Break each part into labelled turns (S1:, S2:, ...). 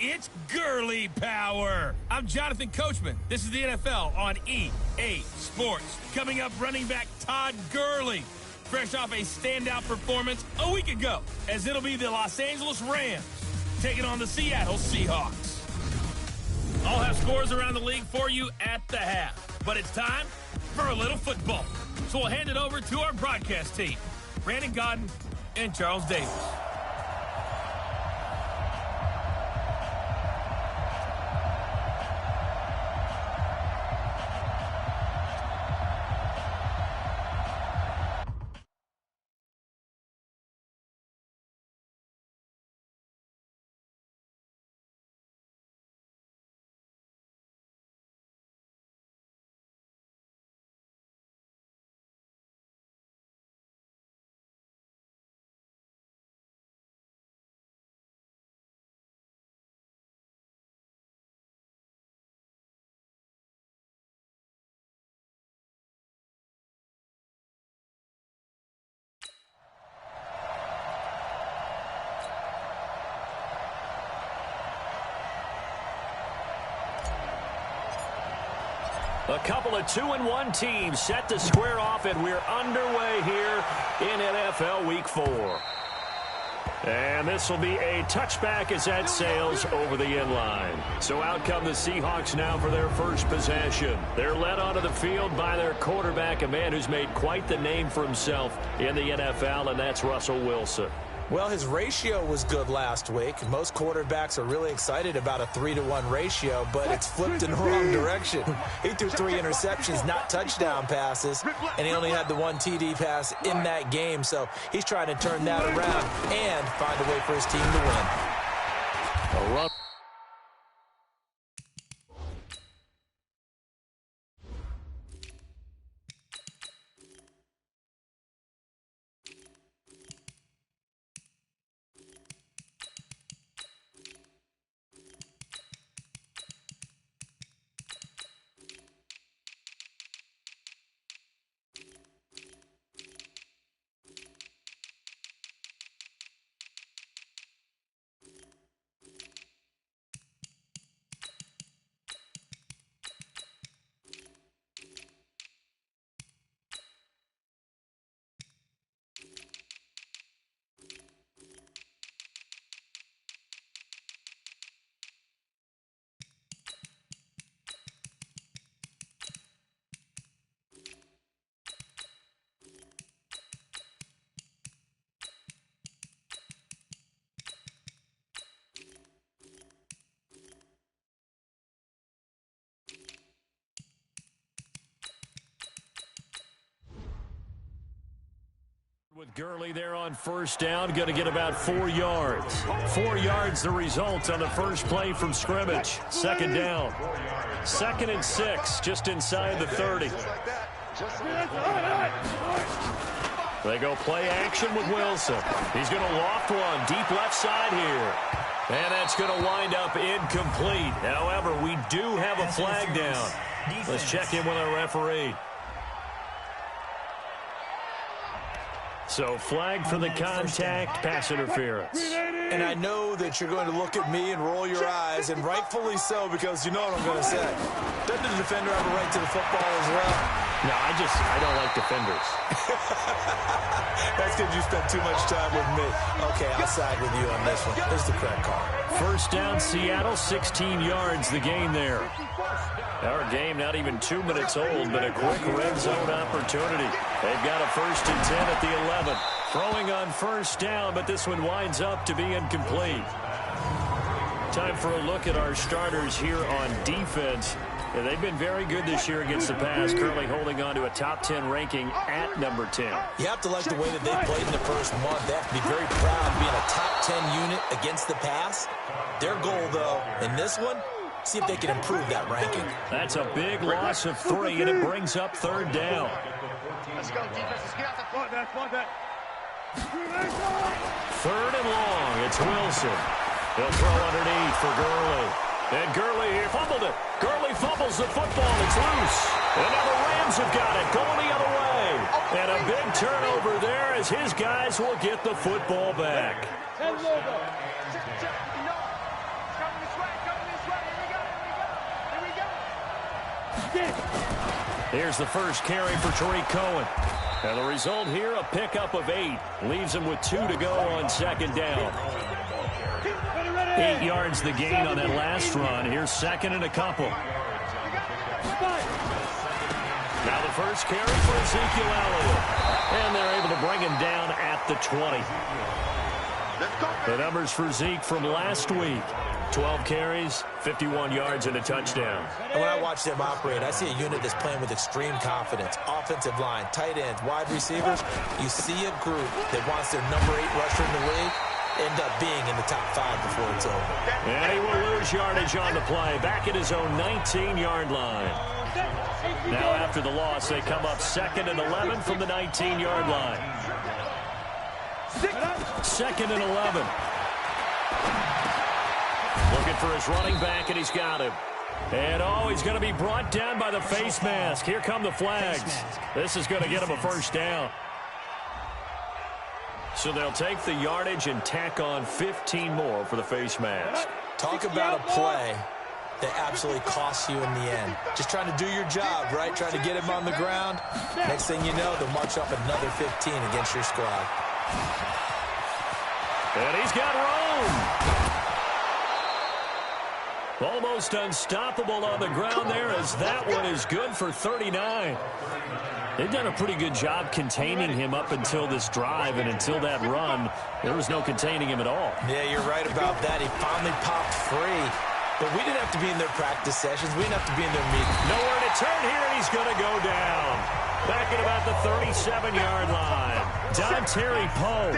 S1: It's Gurley Power. I'm Jonathan Coachman. This is the NFL on EA Sports. Coming up, running back Todd Gurley, fresh off a standout performance a week ago, as it'll be the Los Angeles Rams taking on the Seattle Seahawks. I'll have scores around the league for you at the half, but it's time for a little football. So we'll hand it over to our broadcast team, Brandon Godden and Charles Davis.
S2: A couple of 2-1 teams set to square off, and we're underway here in NFL Week 4. And this will be a touchback as that sails over the end line. So out come the Seahawks now for their first possession. They're led onto the field by their quarterback, a man who's made quite the name for himself in the NFL, and that's Russell Wilson.
S3: Well, his ratio was good last week. Most quarterbacks are really excited about a 3-to-1 ratio, but it's flipped in the wrong direction. He threw 3 interceptions, not touchdown passes, and he only had the 1 TD pass in that game. So he's trying to turn that around and find a way for his team to win.
S2: A run. With Gurley there on first down, going to get about 4 yards. 4 yards the result on the first play from scrimmage. Second down. 2nd and 6, just inside the 30. They go play action with Wilson. He's going to loft one deep left side here. And that's going to wind up incomplete. However, we do have a flag down. Let's check in with our referee. So flag for the contact, pass interference.
S3: And I know that you're going to look at me and roll your eyes, and rightfully so, because you know what I'm going to say. Doesn't the defender have a right to the football as well?
S2: No, I don't like defenders.
S3: That's because you spent too much time with me. Okay, I'll side with you on this one. Here's the correct call.
S2: First down, Seattle, 16 yards, the gain there. Our game not even 2 minutes old, but a quick red zone opportunity. They've got a 1st and 10 at the 11. Throwing on first down, but this one winds up to be incomplete. Time for a look at our starters here on defense. And they've been very good this year against the pass, currently holding on to a top 10 ranking at number 10.
S3: You have to like the way that they played in the first month. They have to be very proud of being a top 10 unit against the pass. Their goal, though, in this one, see if they can improve that ranking.
S2: That's a big loss of 3, and it brings up 3rd down.
S4: Let's go, defense. Let's get out the
S2: 3rd and long. It's Wilson. He'll throw underneath for Gurley. And Gurley here fumbled it. Gurley fumbles the football. It's loose. And now the Rams have got it. Going the other way. And a big turnover there as his guys will get the football back. Here's the first carry for Tariq Cohen. And the result here, a pickup of 8. Leaves him with 2 to go on second down. 8 yards the gain on that last run. Here's second and a couple. Now the first carry for Ezekiel Elliott. And they're able to bring him down at the 20. The numbers for Zeke from last week. 12 carries, 51 yards, and a touchdown.
S3: And when I watch them operate, I see a unit that's playing with extreme confidence. Offensive line, tight ends, wide receivers. You see a group that wants their number 8 rusher in the league end up being in the top 5 before it's over.
S2: And he will lose yardage on the play, back at his own 19-yard line. Now after the loss, they come up 2nd and 11 from the 19-yard line. 2nd and 11. Looking for his running back, and he's got him. And, he's going to be brought down by the face mask. Here come the flags. This is going to get him a first down. So they'll take the yardage and tack on 15 more for the face mask.
S3: Talk about a play that absolutely costs you in the end. Just trying to do your job, right? Trying to get him on the ground. Next thing you know, they'll march up another 15 against your squad.
S2: And he's got room. Almost unstoppable on the ground there, as that one is good for 39. They've done a pretty good job containing him up until this drive, and until that run, there was no containing him at all.
S3: Yeah, you're right about that. He finally popped free. But we didn't have to be in their practice sessions. We didn't have to be in their meetings.
S2: Nowhere to turn here, and he's going to go down. Back at about the 37-yard line. Dontari Poe.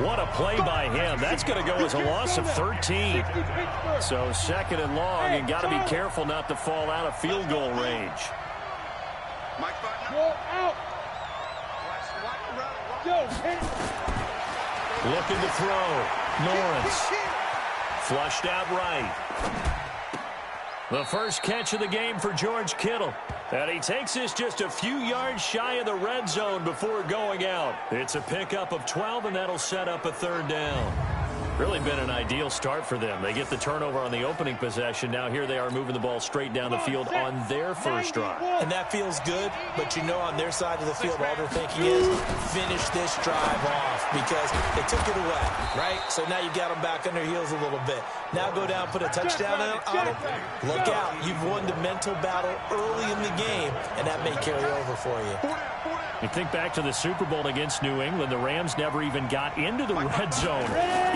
S2: What a play by him. That's going to go as a loss of 13. So 2nd and long, and got to be careful not to fall out of field goal range. Looking to throw. Lawrence. Flushed out right. The first catch of the game for George Kittle. And he takes this just a few yards shy of the red zone before going out. It's a pickup of 12, and that'll set up a 3rd down. Really been an ideal start for them. They get the turnover on the opening possession. Now here they are moving the ball straight down the field on their first drive.
S3: And that feels good, but you know on their side of the field, all they're thinking is finish this drive off because they took it away, right? So now you got them back on their heels a little bit. Now go down, put a touchdown on them. Look out. You've won the mental battle early in the game, and that may carry over for you.
S2: You think back to the Super Bowl against New England. The Rams never even got into the red zone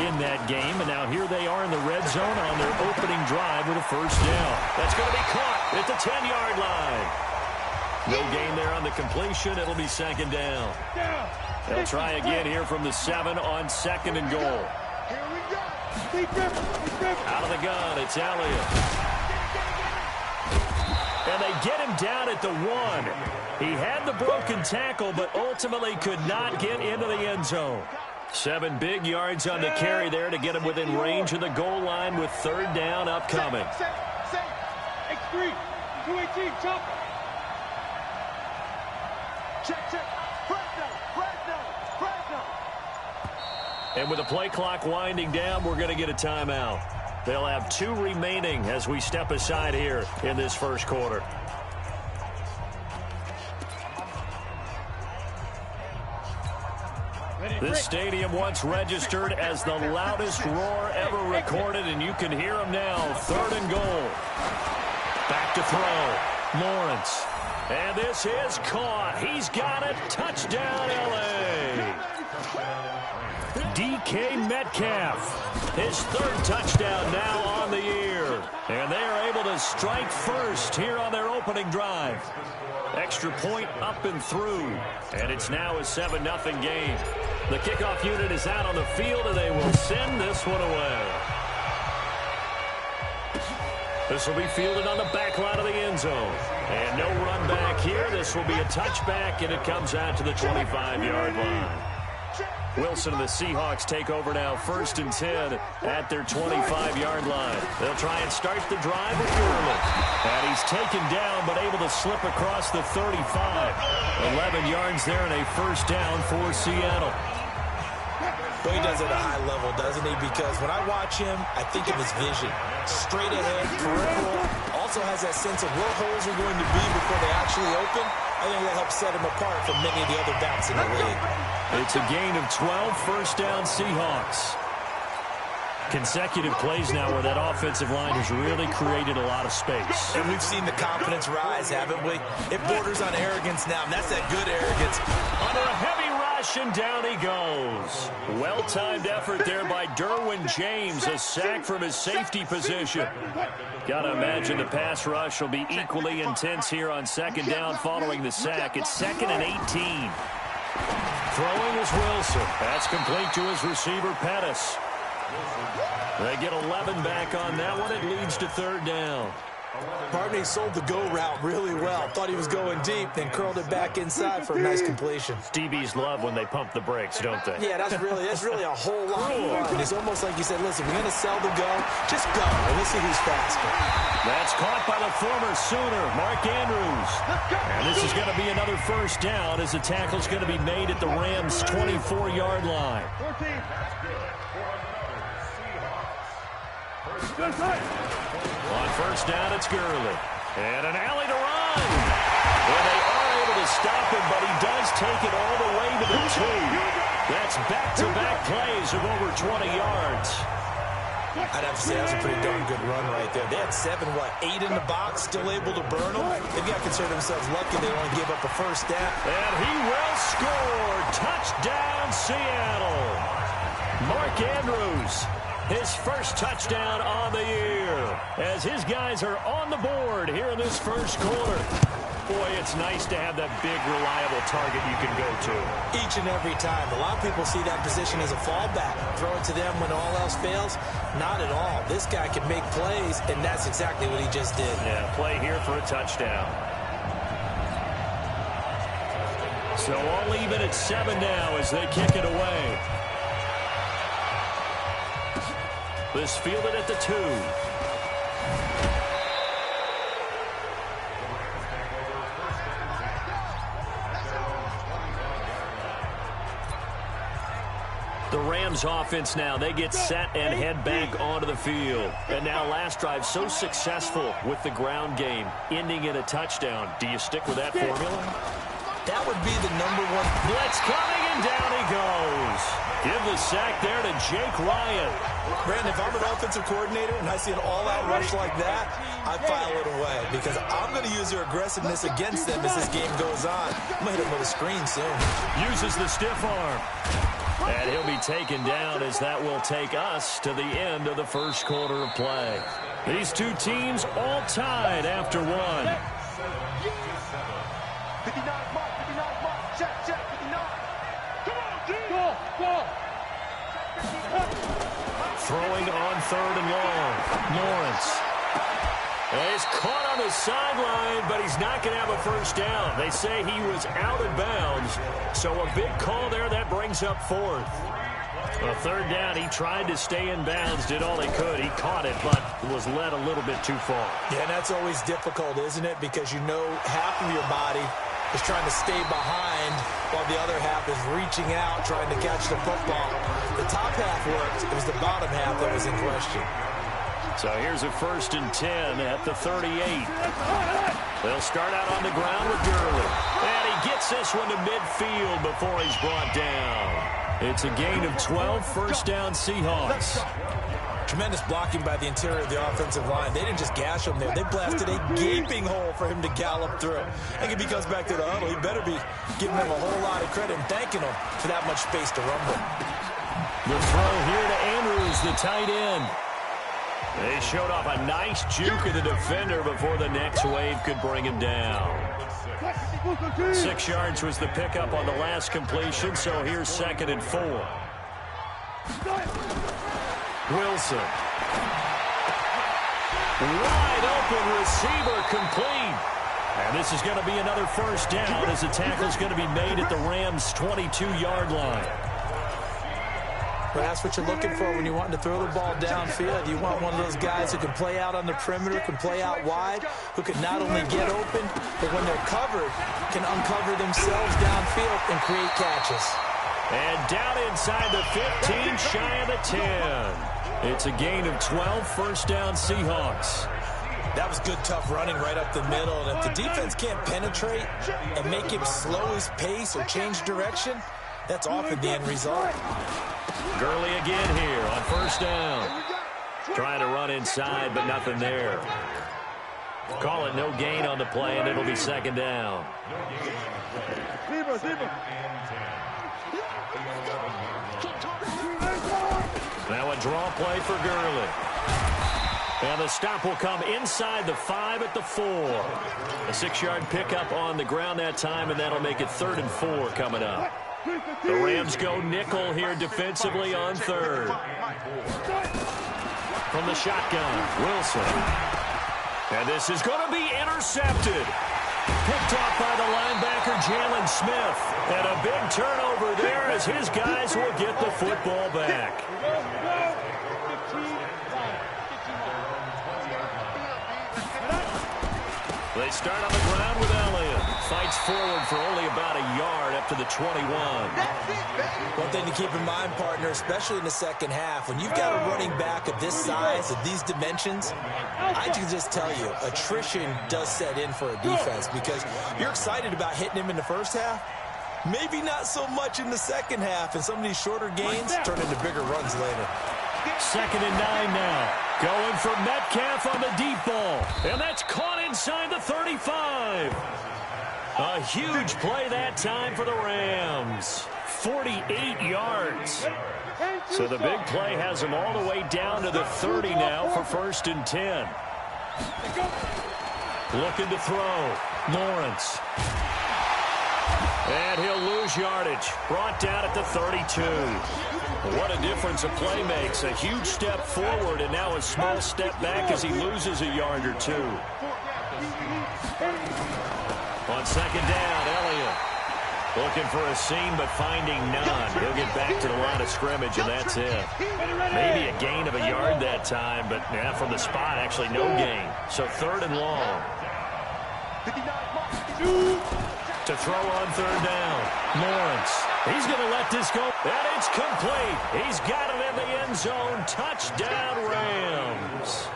S2: in that game. And now here they are in the red zone on their opening drive with a first down. That's going to be caught at the 10-yard line. No gain there on the completion. It'll be 2nd down. They'll try again here from the 7 on 2nd and goal. Out of the gun, it's Elliott. And they get him down at the 1. He had the broken tackle, but ultimately could not get into the end zone. 7 big yards on the carry there to get him within range of the goal line with 3rd down upcoming.
S4: X3, 218, jump. Check.
S2: And with the play clock winding down, we're going to get a timeout. They'll have 2 remaining as we step aside here in this first quarter. This stadium once registered as the loudest roar ever recorded, and you can hear him now. 3rd and goal. Back to throw. Lawrence. And this is caught. He's got it. Touchdown, L.A. DK Metcalf. His 3rd touchdown now on the year. And they are able to strike first here on their opening drive. Extra point up and through. And it's now a 7-0 game. The kickoff unit is out on the field, and they will send this one away. This will be fielded on the back line of the end zone. And no run back here. This will be a touchback, and it comes out to the 25-yard line. Wilson and the Seahawks take over now, 1st and 10 at their 25-yard line. They'll try and start the drive with Gurley. And he's taken down, but able to slip across the 35. 11 yards there and a first down for Seattle.
S3: Well, he does it at a high level, doesn't he? Because when I watch him, I think of his vision. Straight ahead, peripheral. Also also has that sense of where holes are going to be before they actually open. I think that helps set him apart from many of the other backs in the league.
S2: It's a gain of 12, first down Seahawks. Consecutive plays now where that offensive line has really created a lot of space.
S3: And we've seen the confidence rise, haven't we? It borders on arrogance now, and that's that good arrogance.
S2: Under a heavy rush, and down he goes. Well-timed effort there by Derwin James, a sack from his safety position. Got to imagine the pass rush will be equally intense here on second down following the sack. It's 2nd and 18. Throwing is Wilson. That's complete to his receiver, Pettis. They get 11 back on that one. It leads to third down.
S3: Barney sold the go route really well. Thought he was going deep, then curled it back inside for a nice completion.
S2: DBs love when they pump the brakes, don't they?
S3: Yeah, that's really a whole lot of fun. It's almost like you said, listen, we're going to sell the go. Just go, and we'll see who's faster.
S2: That's caught by the former Sooner, Mark Andrews. And this is going to be another first down as the tackle's going to be made at the Rams' 24-yard line. On first down, it's Gurley. And an alley to run. Well, they are able to stop him, but he does take it all the way to the 2. That's back-to-back plays of over 20 yards.
S3: I'd have to say that was a pretty darn good run right there. They had 8 in the box, still able to burn them. They've got to consider themselves lucky they only gave up a first down.
S2: And he will score. Touchdown, Seattle. Mark Andrews. His first touchdown on the year as his guys are on the board here in this first quarter. Boy, it's nice to have that big, reliable target you can go to.
S3: Each and every time. A lot of people see that position as a fallback. Throw it to them when all else fails. Not at all. This guy can make plays, and that's exactly what he just did.
S2: Yeah, play here for a touchdown. So all even at 7 now as they kick it away. This fielded at the 2. The Rams offense now, they get set and head back onto the field. And now last drive so successful with the ground game, ending in a touchdown. Do you stick with that formula?
S3: That would be the #1
S2: blitz coming, and down he goes. Give the sack there to Jake Ryan.
S3: Brandon, if I'm an offensive coordinator and I see an all-out rush like that, I file it away because I'm going to use their aggressiveness against them as this game goes on. I'm going to hit them with a screen soon.
S2: Uses the stiff arm. And he'll be taken down as that will take us to the end of the first quarter of play. These two teams all tied after one.
S4: 59 mark, check, 59. Come on, go.
S2: Throwing on 3rd and long. Lawrence. And he's caught on the sideline, but he's not going to have a first down. They say he was out of bounds, so a big call there that brings up 4th. A 3rd down, he tried to stay in bounds, did all he could. He caught it, but was led a little bit too far.
S3: Yeah, and that's always difficult, isn't it? Because you know half of your body is trying to stay behind while the other half is reaching out, trying to catch the football. The top half worked. It was the bottom half that was in question.
S2: So here's a 1st and 10 at the 38. They'll start out on the ground with Gurley. And he gets this one to midfield before he's brought down. It's a gain of 12, first down Seahawks.
S3: Tremendous blocking by the interior of the offensive line. They didn't just gash him there. They blasted a gaping hole for him to gallop through. I think if he comes back to the huddle, he better be giving them a whole lot of credit and thanking them for that much space to rumble.
S2: The throw here to Andrews, the tight end. They showed off a nice juke of the defender before the next wave could bring him down. 6 yards was the pickup on the last completion, so here's 2nd and 4. Wilson. Wide open receiver complete. And this is going to be another first down as the tackle's going to be made at the Rams' 22-yard line.
S3: But that's what you're looking for when you want to throw the ball downfield. You want one of those guys who can play out on the perimeter, can play out wide, who can not only get open, but when they're covered, can uncover themselves downfield and create catches.
S2: And down inside the 15, shy of the 10. It's a gain of 12, first down Seahawks.
S3: That was good, tough running right up the middle. And if the defense can't penetrate and make him slow his pace or change direction, that's often the end result.
S2: Gurley again here on first down. Trying to run inside, but nothing there. Call it no gain on the play, and it'll be second down. Now a draw play for Gurley. And the stop will come inside the 5 at the 4. A 6-yard pickup on the ground that time, and that'll make it 3rd and 4 coming up. The Rams go nickel here defensively on 3rd. From the shotgun, Wilson. And this is going to be intercepted. Picked off by the linebacker, Jalen Smith. And a big turnover there as his guys will get the football back. They start on the ground with Elliott. Fights forward for only about a yard up to the 21.
S3: One thing to keep in mind, partner, especially in the second half, when you've got a running back of this size, of these dimensions, I can just tell you, attrition does set in for a defense because you're excited about hitting him in the first half. Maybe not so much in the second half, and some of these shorter gains turn into bigger runs later.
S2: 2nd and 9 now. Going for Metcalf on the deep ball. And that's caught inside the 35. A huge play that time for the Rams. 48 yards. So the big play has them all the way down to the 30 now for 1st and 10. Looking to throw. Lawrence. And he'll lose yardage. Brought down at the 32. What a difference a play makes. A huge step forward and now a small step back as he loses a yard or 2. On 2nd down, Elliott. Looking for a seam but finding none. He'll get back to the line of scrimmage and that's it. Maybe a gain of a yard that time, but yeah, from the spot, actually no gain. So 3rd and long. To throw on 3rd down. Lawrence. He's going to let this go. And it's complete. He's got it in the end zone. Touchdown, Rams.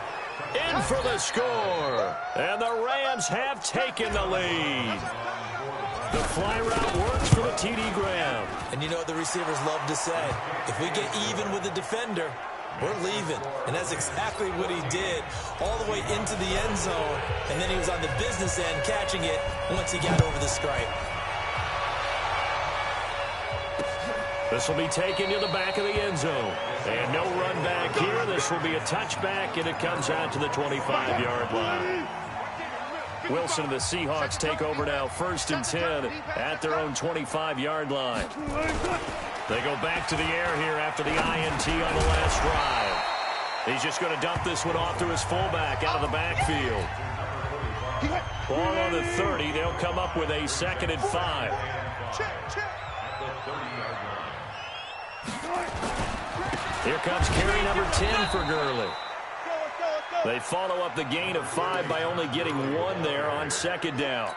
S2: In for the score. And the Rams have taken the lead. The fly route works for the T.D. Graham.
S3: And you know what the receivers love to say? If we get even with the defender, we're leaving. And that's exactly what he did all the way into the end zone. And then he was on the business end catching it once he got over the stripe.
S2: This will be taken to the back of the end zone. And no run back here. This will be a touchback, and it comes out to the 25-yard line. Wilson and the Seahawks take over now, 1st and 10 at their own 25-yard line. They go back to the air here after the INT on the last drive. He's just going to dump this one off to his fullback out of the backfield. Ball on the 30. They'll come up with a 2nd and 5. Here comes carry number 10 for Gurley. They follow up the gain of 5 by only getting 1 there on 2nd down.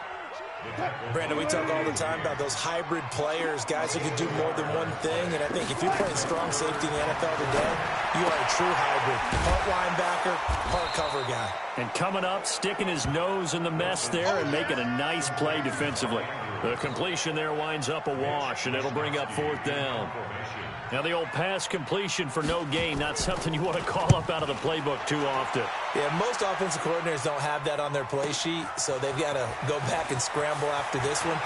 S3: Brandon, we talk all the time about those hybrid players, guys who can do more than one thing. And I think if you're playing strong safety in the NFL today, you are a true hybrid. Part linebacker, part cover guy.
S2: And coming up, sticking his nose in the mess there and making a nice play defensively. The completion there winds up a wash, and it'll bring up 4th down. Now the old pass completion for no gain, not something you want to call up out of the playbook too often.
S3: Yeah, most offensive coordinators don't have that on their play sheet, so they've got to go back and scramble after this one.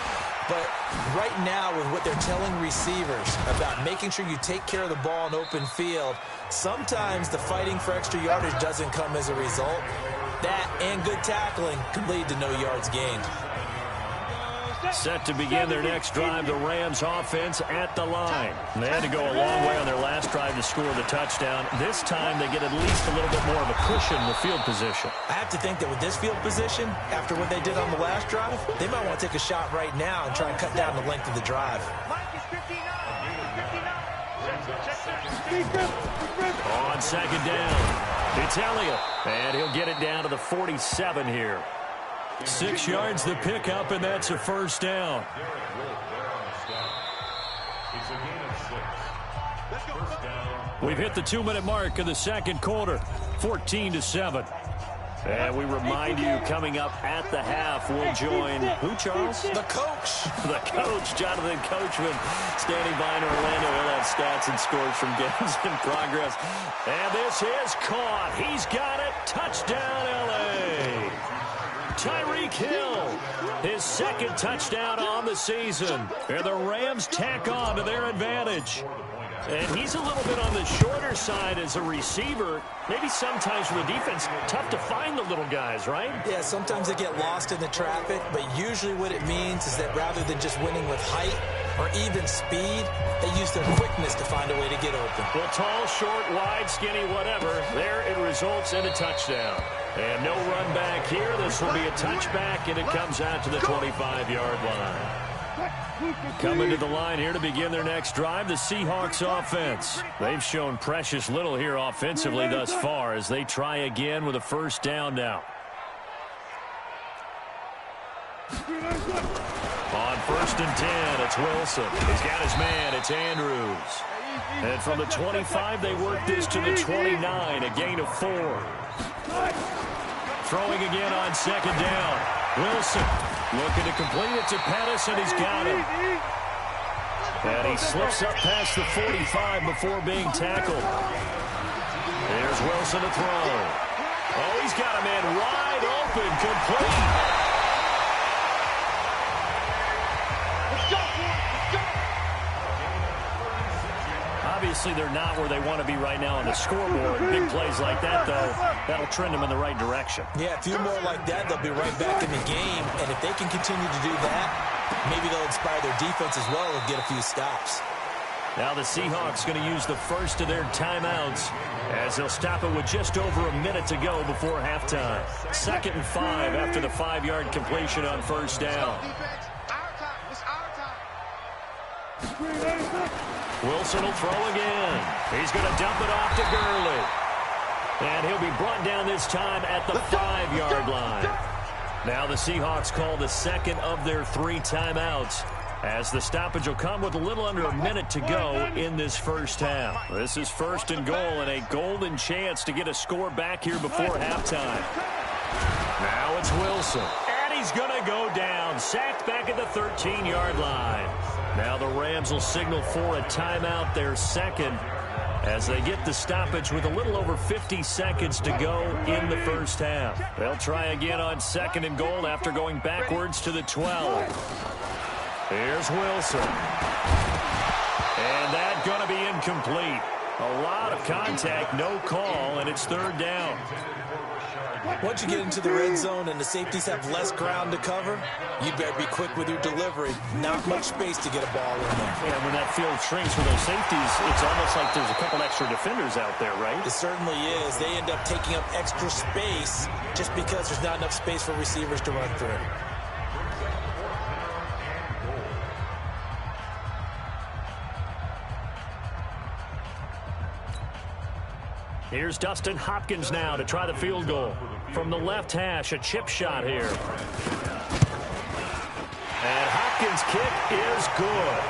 S3: But right now, with what they're telling receivers about making sure you take care of the ball in open field, sometimes the fighting for extra yardage doesn't come as a result. That and good tackling can lead to no yards gained.
S2: Set to begin their next drive, the Rams offense at the line. They had to go a long way on their last drive to score the touchdown. This time they get at least a little bit more of a cushion with field position.
S3: I have to think that with this field position, after what they did on the last drive, they might want to take a shot right now and try and cut down the length of the drive.
S2: On 2nd down, it's Elliott, and he'll get it down to the 47 here. 6 yards the pickup, and that's a 1st down. We've hit the 2-minute mark of the 2nd quarter, 14-7. And we remind you, coming up at the half, we'll join who, Charles?
S3: The coach.
S2: The coach, Jonathan Coachman, standing by in Orlando. He'll have stats and scores from games in progress. And this is caught. He's got it. Touchdown, L.A. Tyreek Hill, his second touchdown on the season. And the Rams tack on to their advantage. And he's a little bit on the shorter side as a receiver. Maybe sometimes for the defense, tough to find the little guys, right?
S3: Yeah, sometimes they get lost in the traffic, but usually what it means is that rather than just winning with height or even speed, they use their quickness to find a way to get open.
S2: Well, tall, short, wide, skinny, whatever, there it results in a touchdown. And no run back here. This will be a touchback, and it comes out to the 25-yard line. Coming to the line here to begin their next drive, the Seahawks offense. They've shown precious little here offensively thus far as they try again with a first down now. On 1st and 10, it's Wilson. He's got his man. It's Andrews. And from the 25, they work this to the 29, a gain of 4. Throwing again on 2nd down. Wilson looking to complete it to Pettis, and he's got him. And he slips up past the 45 before being tackled. Here's Wilson to throw. Oh, he's got a man wide open, complete. Obviously, they're not where they want to be right now on the scoreboard. Big plays like that, though, that'll trend them in the right direction.
S3: Yeah, a few more like that, they'll be right back in the game. And if they can continue to do that, maybe they'll inspire their defense as well and get a few stops.
S2: Now the Seahawks going to use the first of their timeouts as they'll stop it with just over a minute to go before halftime. 2nd and 5 after the 5-yard completion on first down. Wilson will throw again. He's going to dump it off to Gurley. And he'll be brought down this time at the 5-yard line. Now the Seahawks call the second of their 3 timeouts as the stoppage will come with a little under a minute to go in this first half. This is 1st and goal and a golden chance to get a score back here before halftime. Now it's Wilson. And he's going to go down. Sacked back at the 13-yard line. Now the Rams will signal for a timeout, their second, as they get the stoppage with a little over 50 seconds to go in the first half. They'll try again on 2nd and goal after going backwards to the 12. Here's Wilson. And that's going to be incomplete. A lot of contact, no call, and it's 3rd down.
S3: Once you get into the red zone and the safeties have less ground to cover, you better be quick with your delivery. Not much space to get a ball in there.
S2: And when that field shrinks for those safeties, it's almost like there's a couple extra defenders out there, right?
S3: It certainly is. They end up taking up extra space just because there's not enough space for receivers to run through.
S2: Here's Dustin Hopkins now to try the field goal. From the left hash, a chip shot here. And Hopkins' kick is good.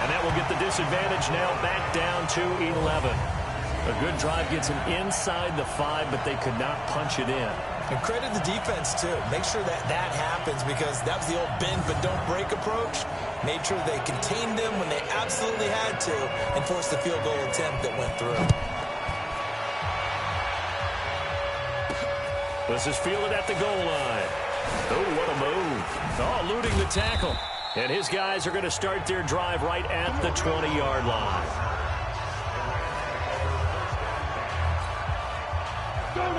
S2: And that will get the disadvantage now back down to 11. A good drive gets them inside the 5, but they could not punch it in.
S3: And credit the defense, too. Make sure that that happens because that was the old bend but don't break approach. Made sure they contained them when they absolutely had to and forced the field goal attempt that went through.
S2: This is fielded at the goal line. Oh, what a move. Oh, eluding the tackle. And his guys are going to start their drive right at the 20-yard line.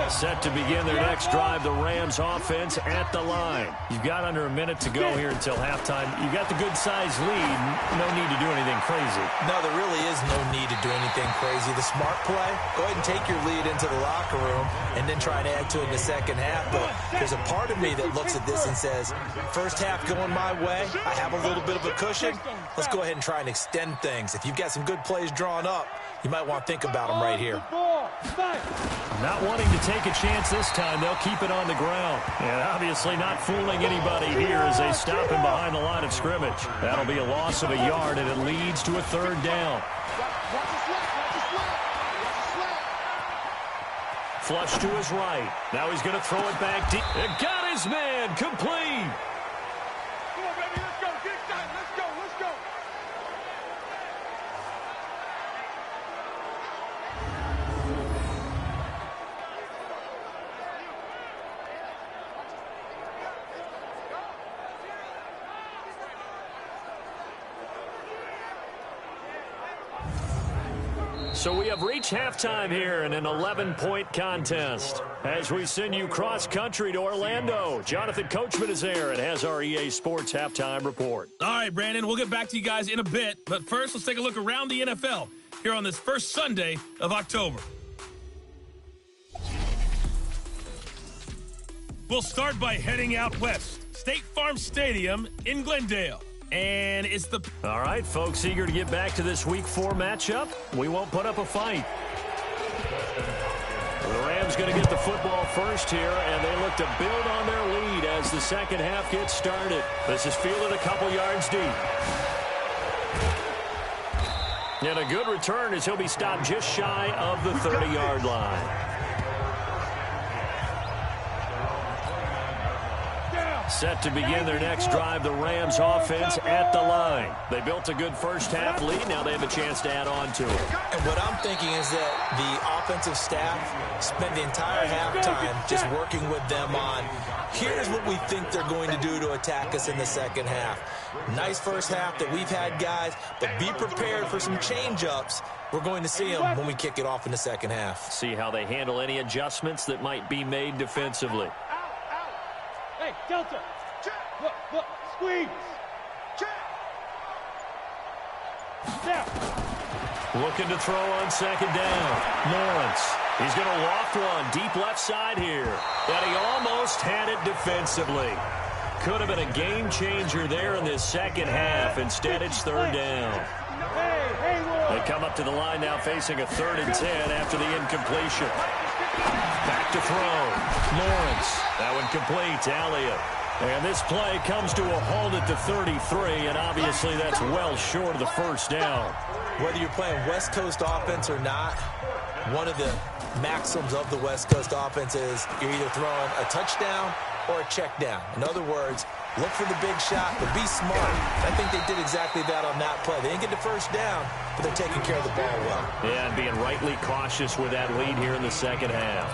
S2: Set to begin their next drive, the Rams offense at the line. You've got under a minute to go here until halftime. You've got the good-sized lead. No need to do anything crazy.
S3: No, there really is no need to do anything crazy. The smart play, go ahead and take your lead into the locker room and then try and add to it in the second half. But there's a part of me that looks at this and says, first half going my way, I have a little bit of a cushion. Let's go ahead and try and extend things. If you've got some good plays drawn up, you might want to think about them right here.
S2: Not wanting to take a chance this time, they'll keep it on the ground. And obviously not fooling anybody here as they stop him behind the line of scrimmage. That'll be a loss of a yard, and it leads to a 3rd down. flush to his right. Now he's going to throw it back deep. It got his man complete.
S4: Come on, baby, let's go. Get excited. Let's go. Let's go.
S2: So we have reached halftime here in an 11-point contest. As we send you cross-country to Orlando, Jonathan Coachman is there and has our EA Sports Halftime Report.
S1: All right, Brandon, we'll get back to you guys in a bit. But first, let's take a look around the NFL here on this first Sunday of October. We'll start by heading out west. State Farm Stadium in Glendale. And it's the...
S2: All right, folks, eager to get back to this Week 4 matchup. We won't put up a fight. The Rams going to get the football first here, and they look to build on their lead as the second half gets started. This is fielded a couple yards deep. And a good return as he'll be stopped just shy of the 30-yard line. Set to begin their next drive, the Rams offense at the line. They built a good first half lead. Now they have a chance to add on to it.
S3: And what I'm thinking is that the offensive staff spent the entire halftime just working with them on, here's what we think they're going to do to attack us in the second half. Nice first half that we've had, guys, but be prepared for some change-ups. We're going to see them when we kick it off in the second half.
S2: See how they handle any adjustments that might be made defensively.
S4: Hey, Delta. Look, squeeze. Now.
S2: Looking to throw on second down. Lawrence. He's going to loft one deep left side here. And he almost had it defensively. Could have been a game changer there in this second half. Instead, it's third down. They come up to the line now facing a 3rd and 10 after the incompletion. Back to throw. Lawrence. That one complete. Elliott. And this play comes to a halt at the 33, and obviously that's well short of the first down.
S3: Whether you're playing West Coast offense or not, one of the maxims of the West Coast offense is you're either throwing a touchdown or a check down. In other words, look for the big shot, but be smart. I think they did exactly that on that play. They didn't get the first down, but they're taking care of the ball well.
S2: Yeah, and being rightly cautious with that lead here in the second half.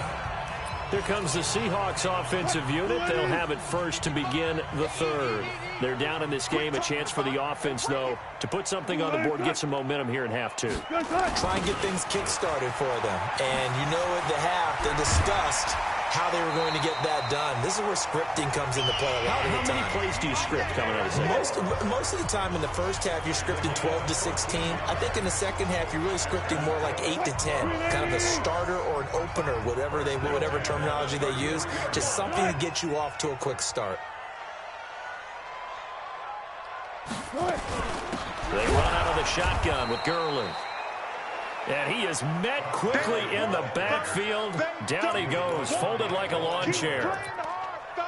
S2: Here comes the Seahawks offensive unit. They'll have it first to begin the third. They're down in this game. A chance for the offense, though, to put something on the board, get some momentum here in half two.
S3: Try and get things kick-started for them. And you know at the half, they discussed how they were going to get that done. This is where scripting comes into play a lot of the time.
S2: How many plays do you script coming out of the second?
S3: Most of the time in the first half, you're scripting 12 to 16. I think in the second half, you're really scripting more like 8 to 10. Kind of a starter or an opener, whatever terminology they use. Just something to get you off to a quick start.
S2: They run out of the shotgun with Gurley. And he is met quickly in the backfield. Down he goes, folded like a lawn chair.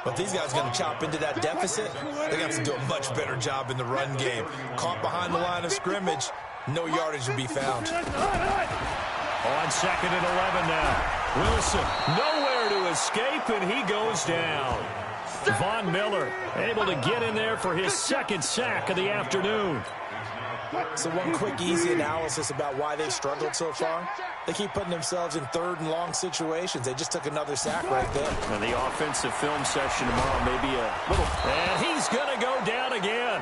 S3: But these guys are going to chop into that deficit. They're going to have to do a much better job in the run game. Caught behind the line of scrimmage, no yardage will be found.
S2: On second and 11 now. Wilson, nowhere to escape, and he goes down. Von Miller able to get in there for his second sack of the afternoon.
S3: So one quick, easy analysis about why they've struggled so far. They keep putting themselves in 3rd and long situations. They just took another sack right there.
S2: And the offensive film session tomorrow may be a little... And he's going to go down again.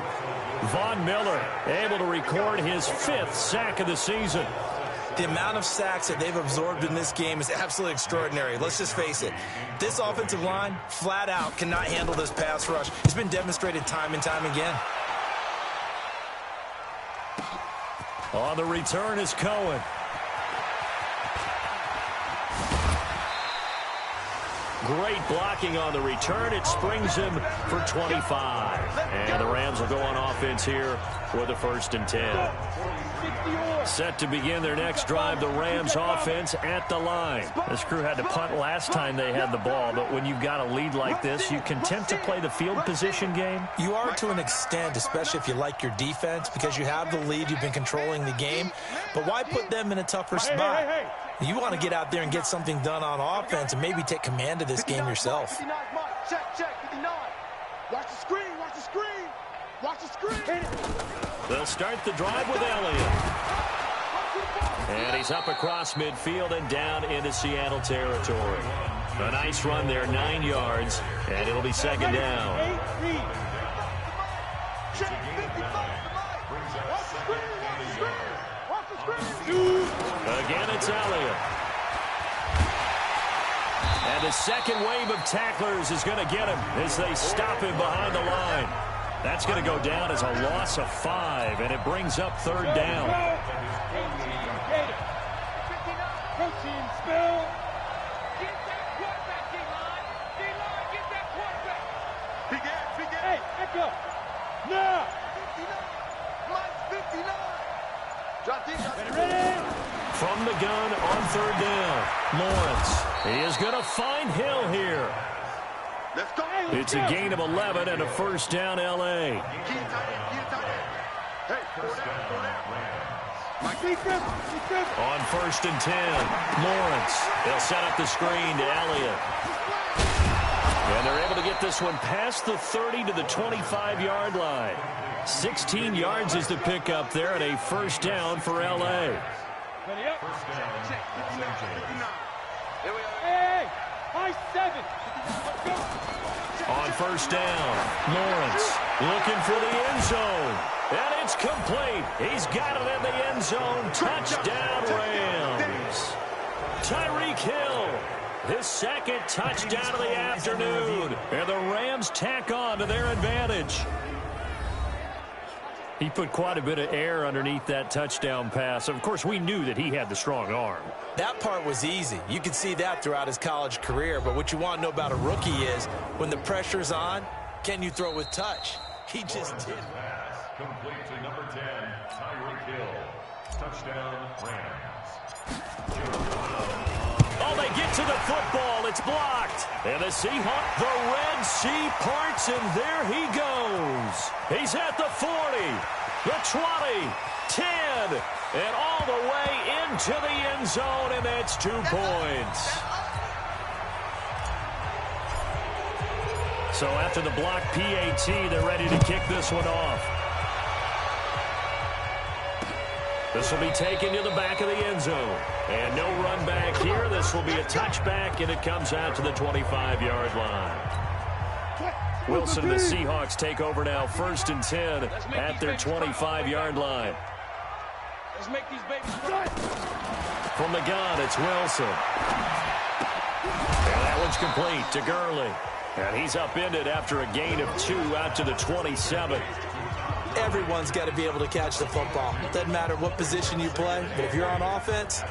S2: Von Miller able to record his 5th sack of the season.
S3: The amount of sacks that they've absorbed in this game is absolutely extraordinary. Let's just face it. This offensive line, flat out, cannot handle this pass rush. It's been demonstrated time and time again.
S2: On the return is Cohen. Great blocking on the return. It springs him for 25. And the Rams will go on offense here with a 1st and 10. Set to begin their next drive, the Rams offense at the line. This crew had to punt last time they had the ball, but when you've got a lead like this, you can tend to play the field position game.
S3: You are to an extent, especially if you like your defense, because you have the lead, you've been controlling the game. But why put them in a tougher spot? You want to get out there and get something done on offense and maybe take command of this game yourself.
S4: 59, check, 59. Watch the screen, watch the screen. Watch the screen.
S2: They'll start the drive with Elliott. And he's up across midfield and down into Seattle territory. A nice run there, 9 yards, and it'll be second down.
S4: Check, 55. Watch the screen, watch the screen. Watch the screen.
S2: Again, it's Elliott. And the second wave of tacklers is going to get him as they stop him behind the line. That's going to go down as a loss of 5, and it brings up third down.
S4: Protein spill. Get that quarterback, D-line. D-line, get that quarterback. Big Ed. Hey, echo. Now. 59. Mike's 59. Drop deep. Ready?
S2: From the gun on third down, Lawrence. He is going to find Hill here.
S4: Let's go.
S2: It's a gain of 11 and a first down, L.A.
S4: Keep it tight end. Hey, four down. Mike, defense.
S2: On first and 10, Lawrence. They'll set up the screen to Elliott. And they're able to get this one past the 30 to the 25-yard line. 16 yards is the pickup there and a first down for L.A.
S4: Ready up. Check, 59. Here we are. Hey, high 7. Let's go.
S2: On first down, Lawrence looking for the end zone. And it's complete. He's got it in the end zone. Touchdown, Rams. Tyreek Hill, his second touchdown of the afternoon. And the Rams tack on to their advantage. He put quite a bit of air underneath that touchdown pass. Of course, we knew that he had the strong arm.
S3: That part was easy. You could see that throughout his college career. But what you want to know about a rookie is when the pressure's on, can you throw with touch? He just did.
S5: Complete to number 10, Tyreek Hill. Touchdown, Rams.
S2: Oh, they get to the football. It's blocked. And the Seahawks, the Red Sea parts, and there he goes. He's at the 40, the 20, 10, and all the way into the end zone, and that's 2 points. So after the block PAT, they're ready to kick this one off. This will be taken to the back of the end zone. And no run back here. This will be a touchback, and it comes out to the 25-yard line. Wilson and the Seahawks take over now, first and 10 at their 25-yard line.
S4: Let's make these babies right.
S2: From the gun, it's Wilson. And that one's complete to Gurley. And he's upended after a gain of 2 out to the 27.
S3: Everyone's got to be able to catch the football. Doesn't matter what position you play, but if you're on offense,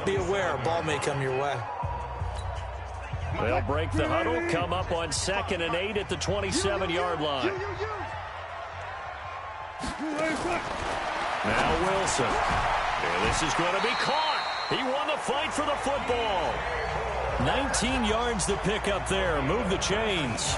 S3: be aware a ball may come your way.
S2: They'll break the huddle, come up on 2nd and 8 at the 27-yard line. Now Wilson. And this is going to be caught. He won the fight for the football. 19 yards to pick up there. Move the chains.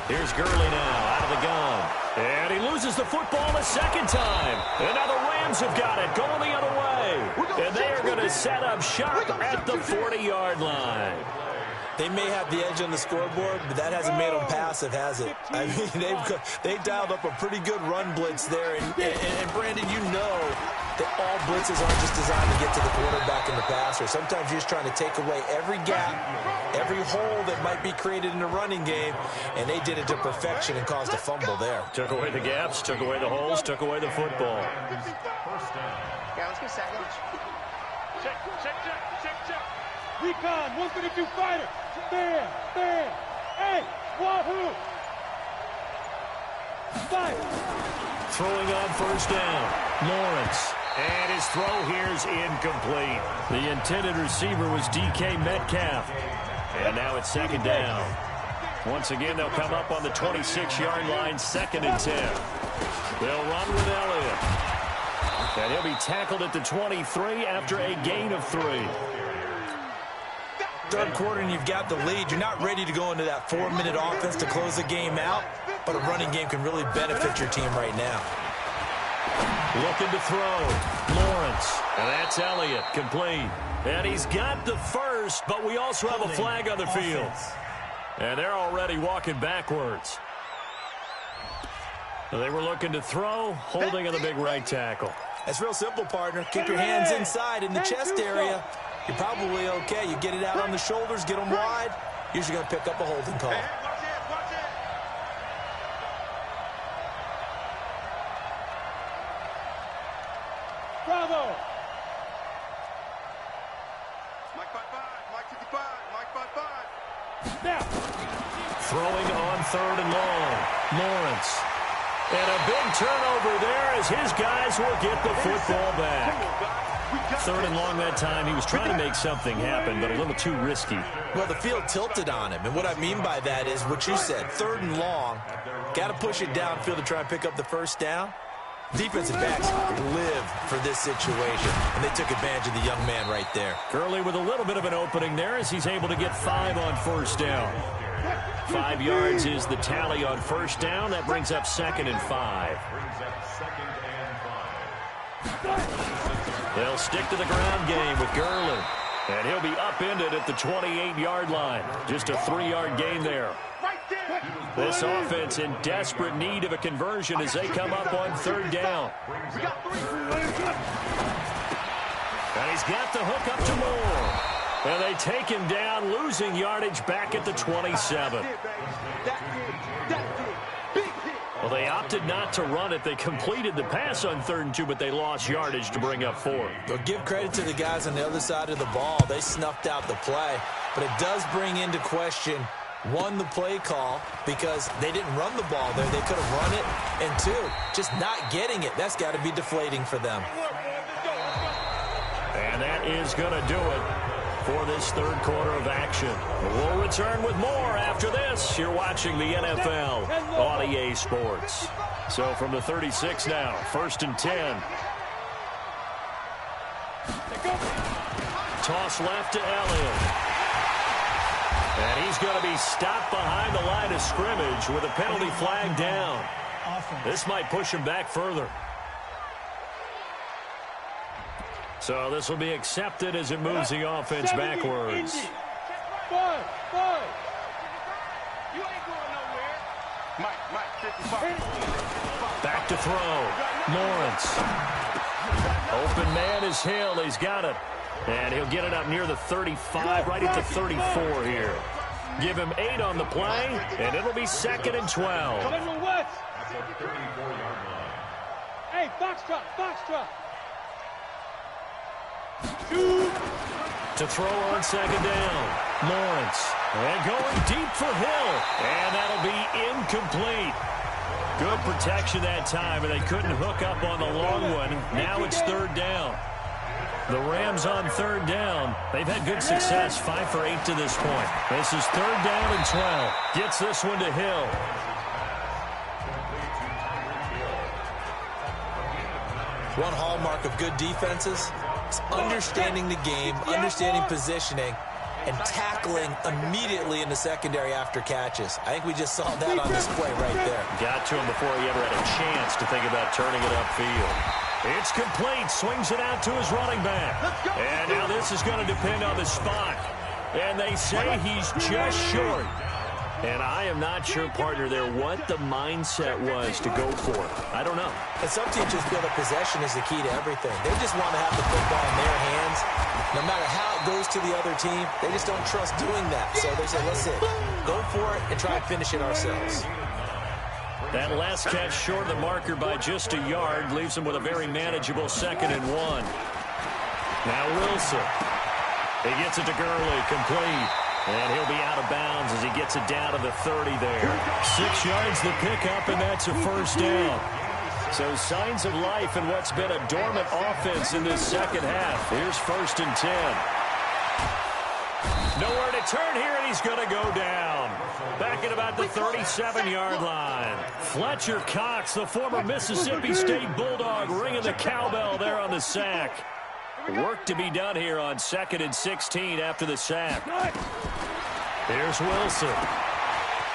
S2: Here's Gurley now out of the gun. And he loses the football a second time. And now the Rams have got it going the other way. And they are going to set up shop at the 40-yard line.
S3: They may have the edge on the scoreboard, but that hasn't made them passive, has it? I mean, they've dialed up a pretty good run blitz there. And Brandon, you know that all blitzes aren't just designed to get to the quarterback and the passer. Sometimes you're just trying to take away every gap, every hole that might be created in the running game, and they did it to perfection and caused a fumble there.
S2: Took away the gaps, took away the holes, took away the football.
S6: Yeah, let's get second.
S4: Check. Recon, 152 fighter. Stand. Hey, wahoo. Fight.
S2: Throwing on first down, Lawrence. And his throw here's incomplete. The intended receiver was DK Metcalf. And now it's second down. Once again, they'll come up on the 26-yard line, 2nd and 10. They'll run with Elliott. And he'll be tackled at the 23 after a gain of 3.
S3: Third quarter and you've got the lead. You're not ready to go into that 4-minute offense to close the game out. but a running game can really benefit your team right now.
S2: Looking to throw. Lawrence. And that's Elliott. Complete. And he's got the first, but we also have a flag on the field. And they're already walking backwards. They were looking to throw, holding on the big right tackle.
S3: That's real simple, partner. Keep your hands inside in the chest area. You're probably okay. You get it out on the shoulders, get them wide. Usually going to pick up a holding call.
S4: Bravo! Mike 55, Mike 55, Mike 55. Now!
S2: Throwing on third and long. Lawrence. And a big turnover there as his guys will get the football back. Third and long that time. He was trying to make something happen, but a little too risky.
S3: Well, the field tilted on him, and what I mean by that is what you said. Third and long, got to push it downfield to try and pick up the first down. Defensive backs live for this situation, and they took advantage of the young man right there.
S2: Gurley with a little bit of an opening there as he's able to get 5 on first down. 5 yards is the tally on first down. That brings up 2nd and 5. They'll stick to the ground game with Gurley. And he'll be upended at the 28-yard line. Just a 3-yard gain there. This offense in desperate need of a conversion as they come up on third down. And he's got the hook up to Moore. And they take him down, losing yardage back at the 27. Well, they opted not to run it. They completed the pass on 3rd and 2, but they lost yardage to bring up 4.
S3: Well, give credit to the guys on the other side of the ball. They snuffed out the play. But it does bring into question, 1, the play call, because they didn't run the ball there. They could have run it. And 2, just not getting it. That's got to be deflating for them.
S2: And that is going to do it for this third quarter of action. We'll return with more after this. You're watching the NFL on EA Sports. So from the 36 now, 1st and 10. Toss left to Elliott. And he's going to be stopped behind the line of scrimmage with a penalty flag down. This might push him back further. So this will be accepted as it moves the offense backwards. Back to throw. Lawrence. Open man is Hill. He's got it. And he'll get it up near the 35, right at the 34 here. Give him 8 on the play, and it'll be 2nd and 12.
S4: Hey, Foxtrot, Foxtrot.
S2: To throw on 2nd down. Lawrence. And going deep for Hill. And that'll be incomplete. Good protection that time, and they couldn't hook up on the long one. Now it's 3rd down. The Rams on 3rd down. They've had good success, 5 for 8 to this point. This is 3rd down and 12. Gets this one to Hill.
S3: One hallmark of good defenses is understanding the game, understanding positioning, and tackling immediately in the secondary after catches. I think we just saw that on display right there.
S2: Got to him before he ever had a chance to think about turning it upfield. It's complete. Swings it out to his running back. And now this is going to depend on the spot. And they say he's just short. And I am not sure, partner, there what the mindset was to go for it. I don't know.
S3: And some teams just feel that possession is the key to everything. They just want to have the football in their hands. No matter how it goes to the other team, they just don't trust doing that. So they say, listen, go for it and try and finish it ourselves.
S2: That last catch short of the marker by just a yard leaves him with a very manageable 2nd and 1. Now Wilson. He gets it to Gurley, complete. And he'll be out of bounds as he gets it down to the 30 there. 6 yards the pickup, and that's a 1st down. So signs of life in what's been a dormant offense in this second half. Here's 1st and 10. Nowhere to turn here, and he's going to go down. Back at about the 37-yard line. Fletcher Cox, the former Mississippi State Bulldog, ringing the cowbell there on the sack. Work to be done here on 2nd and 16 after the sack. Here's Wilson.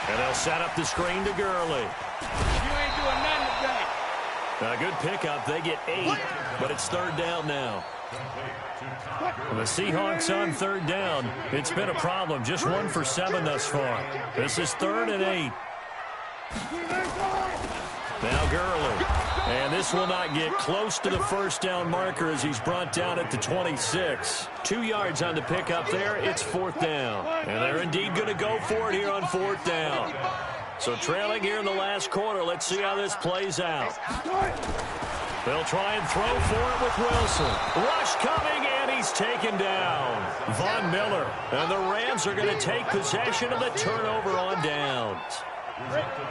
S2: And they'll set up the screen to Gurley.
S4: You ain't doing nothing today.
S2: A good pickup. They get 8, but it's third down now. And the Seahawks on third down. It's been a problem. Just 1 for 7 thus far. This is 3rd and 8. Now Gurley. And this will not get close to the first down marker as he's brought down at the 26. 2 yards on the pickup there. It's 4th down. And they're indeed going to go for it here on 4th down. So trailing here in the last quarter. Let's see how this plays out. They'll try and throw for it with Wilson. Rush coming, and he's taken down. Von Miller. And the Rams are going to take possession of the turnover on downs.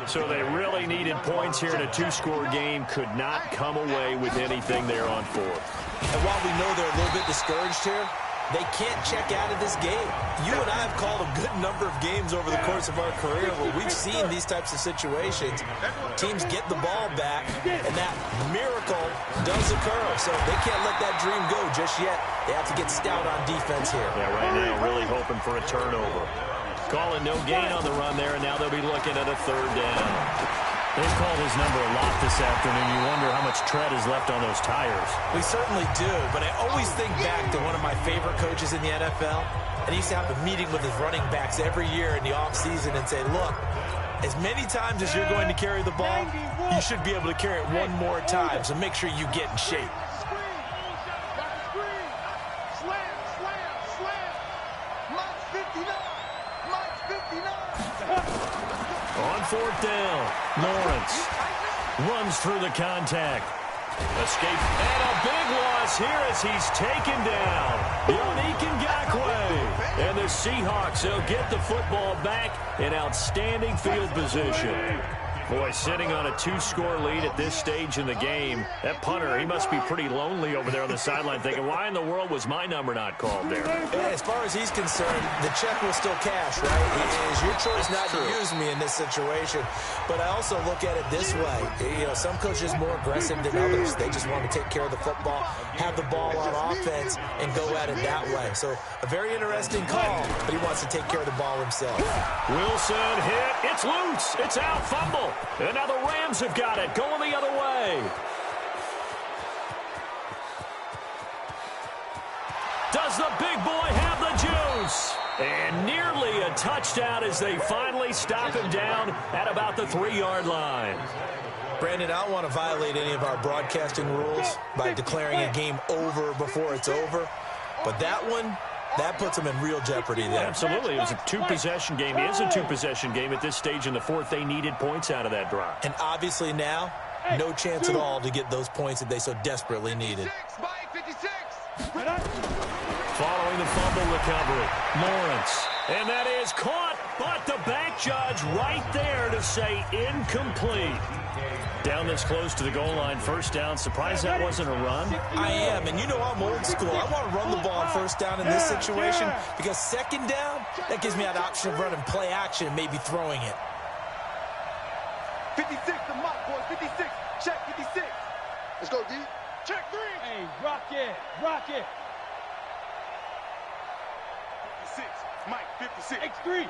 S2: So they really needed points here in a 2-score game. Could not come away with anything there on 4th.
S3: And while we know they're a little bit discouraged here, they can't check out of this game. You and I have called a good number of games over the course of our career where we've seen these types of situations. Teams get the ball back, and that miracle does occur. So they can't let that dream go just yet. They have to get stout on defense here.
S2: Yeah, right now really hoping for a turnover. Calling no gain on the run there, and now they'll be looking at a 3rd down. They've called his number a lot this afternoon. You wonder how much tread is left on those tires.
S3: We certainly do, but I always think back to one of my favorite coaches in the NFL, and he used to have a meeting with his running backs every year in the offseason and say, look, as many times as you're going to carry the ball, you should be able to carry it one more time, so make sure you get in shape.
S2: On 4th down, Lawrence runs through the contact. Escape, and a big loss here as he's taken down. Yannick Ngakoue. And the Seahawks, they'll get the football back in outstanding field position. Boy, sitting on a 2-score lead at this stage in the game. That punter, he must be pretty lonely over there on the sideline thinking, why in the world was my number not called there?
S3: Yeah, as far as he's concerned, the check will still cash, right? It is your choice not to use me in this situation. But I also look at it this way. You know, some coaches are more aggressive than others. They just want to take care of the football, have the ball on offense, and go at it that way. So a very interesting call, but he wants to take care of the ball himself.
S2: Wilson hit. It's loose. It's out. Fumble. And now the Rams have got it, going the other way. Does the big boy have the juice? And nearly a touchdown as they finally stop him down at about the 3-yard line.
S3: Brandon, I don't want to violate any of our broadcasting rules by declaring a game over before it's over, but that one, that puts them in real jeopardy there.
S2: Absolutely. It was a 2-possession game. It is a 2-possession game at this stage in the 4th. They needed points out of that drive.
S3: And obviously now, no chance at all to get those points that they so desperately needed.
S2: Following the fumble recovery, Lawrence. And that is caught, but the back judge right there to say incomplete. Down this close to the goal line, 1st down. Surprised that wasn't a run?
S3: I am, and you know I'm old school. I want to run the ball on 1st down in this situation because 2nd down, that gives me that option of running play action and maybe throwing it.
S4: 56, the mock boys, 56. Check 56. Let's go, D. Check 3. Hey, rock it, rock it. 56, Mike, 56. X3,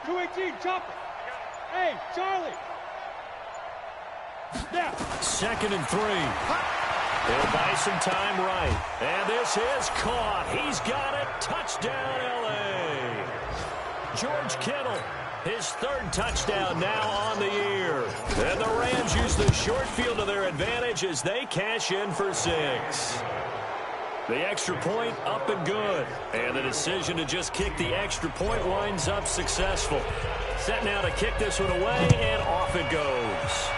S4: 218, chopper. Hey, Charlie. Now.
S2: 2nd and 3. They'll buy some time right. And this is caught. He's got it. Touchdown, L.A. George Kittle, his 3rd touchdown now on the year. And the Rams use the short field to their advantage as they cash in for 6. The extra point up and good. And the decision to just kick the extra point winds up successful. Set now to kick this one away, and off it goes.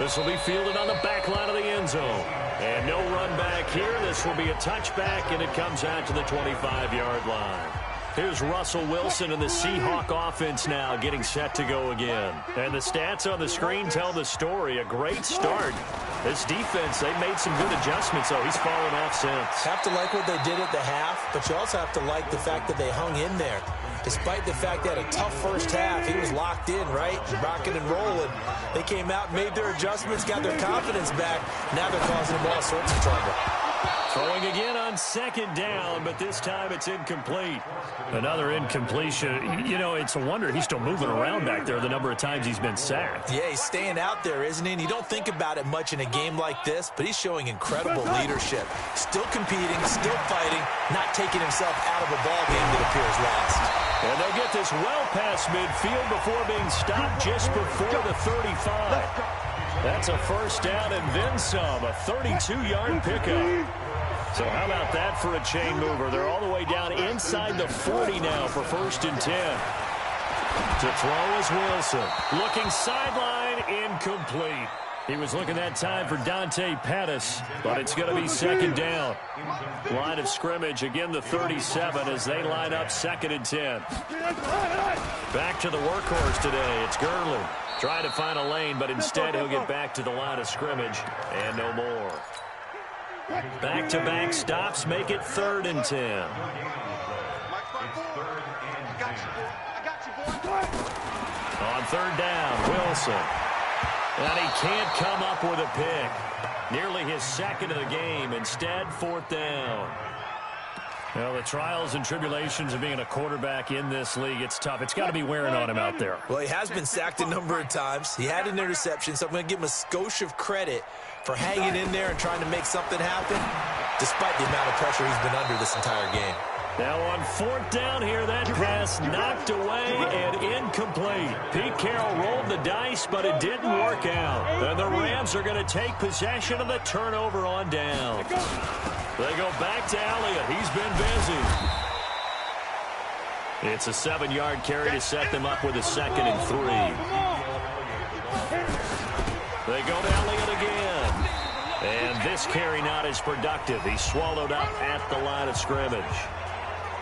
S2: This will be fielded on the back line of the end zone. And no run back here. This will be a touchback, and it comes out to the 25-yard line. Here's Russell Wilson and the Seahawk offense now getting set to go again. And the stats on the screen tell the story. A great start. This defense, they've made some good adjustments, though. He's fallen off since.
S3: Have to like what they did at the half, but you also have to like the fact that they hung in there. Despite the fact they had a tough first half, he was locked in, right? Rocking and rolling. They came out, made their adjustments, got their confidence back. Now they're causing them all sorts of trouble.
S2: Throwing again on second down, but this time it's incomplete. Another incompletion. You know, it's a wonder he's still moving around back there the number of times he's been sacked.
S3: Yeah, he's staying out there, isn't he? And you don't think about it much in a game like this, but he's showing incredible leadership. Still competing, still fighting, not taking himself out of a ball game that appears lost.
S2: And they'll get this well past midfield before being stopped just before the 35. That's a first down and then some, a 32-yard pickup. So how about that for a chain mover? They're all the way down inside the 40 now for 1st and 10. To throw is Wilson. Looking sideline, incomplete. He was looking that time for Dante Pettis, but it's going to be 2nd down. Line of scrimmage, again the 37 as they line up 2nd and 10. Back to the workhorse today. It's Gurley. Trying to find a lane, but instead he'll get back to the line of scrimmage and no more. Back-to-back stops make it 3rd and 10. On 3rd down, Wilson. And he can't come up with a pick. Nearly his 2nd of the game. Instead, 4th down. Well, the trials and tribulations of being a quarterback in this league, it's tough. It's got to be wearing on him out there.
S3: Well, he has been sacked a number of times. He had an interception, so I'm going to give him a skosh of credit for hanging in there and trying to make something happen, despite the amount of pressure he's been under this entire game.
S2: Now on 4th down here, that pass knocked away and incomplete. Pete Carroll rolled the dice, but it didn't work out. And the Rams are going to take possession of the turnover on downs. They go back to Elliott. He's been busy. It's a 7-yard carry to set them up with a 2nd and 3. They go to Elliott again. And this carry not as productive. He's swallowed up at the line of scrimmage.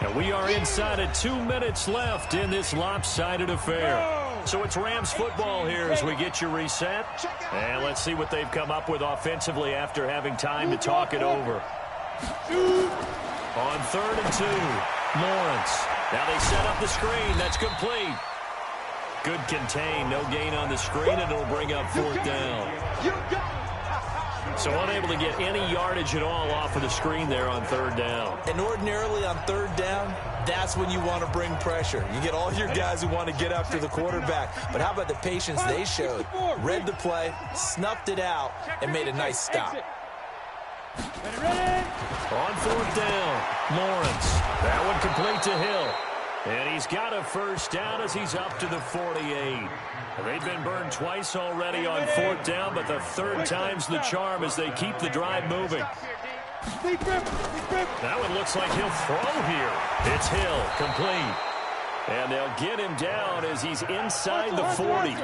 S2: And we are inside of 2 minutes left in this lopsided affair. So it's Rams football here as we get you reset. And let's see what they've come up with offensively after having time to talk it over. On 3rd and 2, Lawrence. Now they set up the screen. That's complete. Good contain. No gain on the screen, and it'll bring up 4th down. So unable to get any yardage at all off of the screen there on 3rd down.
S3: And ordinarily on 3rd down, that's when you want to bring pressure. You get all your guys who want to get after the quarterback. But how about the patience they showed? Read the play, snuffed it out, and made a nice stop.
S2: On 4th down, Lawrence. That one complete to Hill. And he's got a first down as he's up to the 48. They've been burned twice already on 4th down, but the 3rd time's the charm as they keep the drive moving. That one looks like he'll throw here. It's Hill, complete. And they'll get him down as he's inside the 40.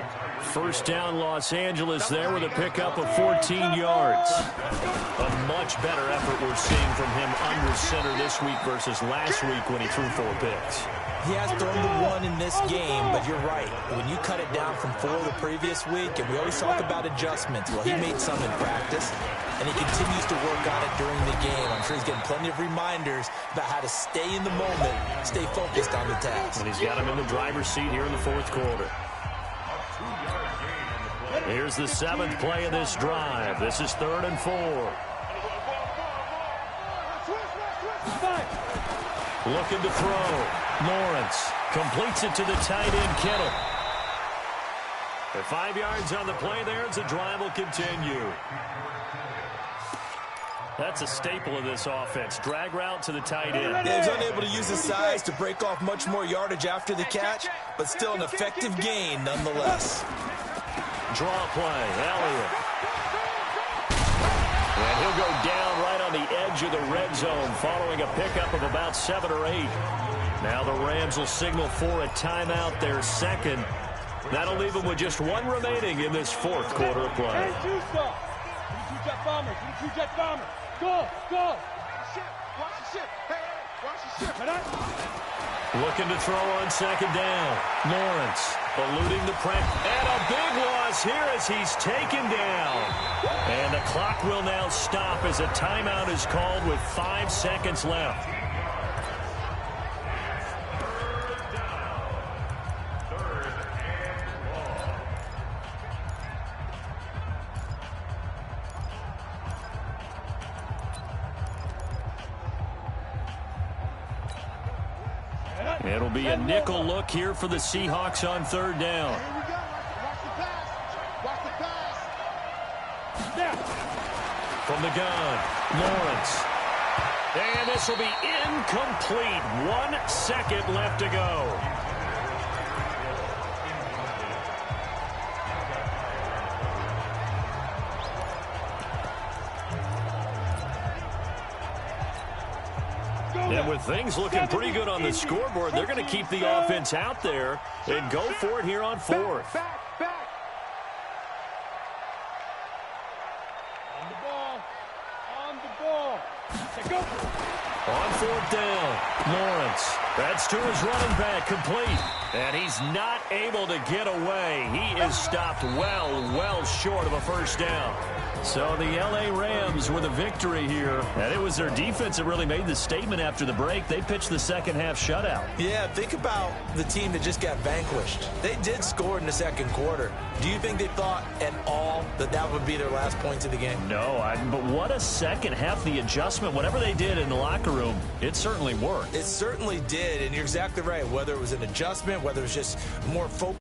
S2: First down, Los Angeles there with a pickup of 14 yards. A much better effort we're seeing from him under center this week versus last week when he threw 4 picks.
S3: He has thrown the 1 in this game, but you're right. When you cut it down from 4 the previous week, and we always talk about adjustments, well, he made some in practice, and he continues to work on it during the game. I'm sure he's getting plenty of reminders about how to stay in the moment, stay focused on the task.
S2: And he's got him in the driver's seat here in the 4th quarter. Here's the 7th play of this drive. This is 3rd and 4. Looking to throw. Lawrence completes it to the tight end, Kittle. At 5 yards on the play there, as the drive will continue. That's a staple of this offense. Drag route to the tight end.
S3: Yeah, he's unable to use his size to break off much more yardage after the catch, but still an effective gain nonetheless.
S2: Draw play, Elliott. And he'll go down right on the edge of the red zone following a pickup of about 7 or 8. Now the Rams will signal for a timeout, their 2nd. That'll leave them with just 1 remaining in this 4th quarter of play. Looking to throw on 2nd down. Lawrence eluding the pressure. And a big loss here as he's taken down. And the clock will now stop as a timeout is called with 5 seconds left. It'll be a nickel look here for the Seahawks on third down.
S4: Here we go. Watch the pass. Watch the pass.
S2: From the gun, Lawrence. And this will be incomplete. 1 second left to go. And with things looking pretty good on the scoreboard, they're going to keep the offense out there and go for it here on fourth.
S4: Back. On the ball. Go.
S2: On fourth down, Lawrence. That's to his running back, complete. And he's not able to get away. He is stopped well short of a first down. So the L.A. Rams with a victory here. And it was their defense that really made the statement after the break. They pitched the second half shutout.
S3: Yeah, think about the team that just got vanquished. They did score in the second quarter. Do you think they thought at all that that would be their last points of the game?
S2: No, but what a second half. The adjustment, whatever they did in the locker room, it certainly worked.
S3: It certainly did, and you're exactly right. Whether it was an adjustment, whether it was just more focus.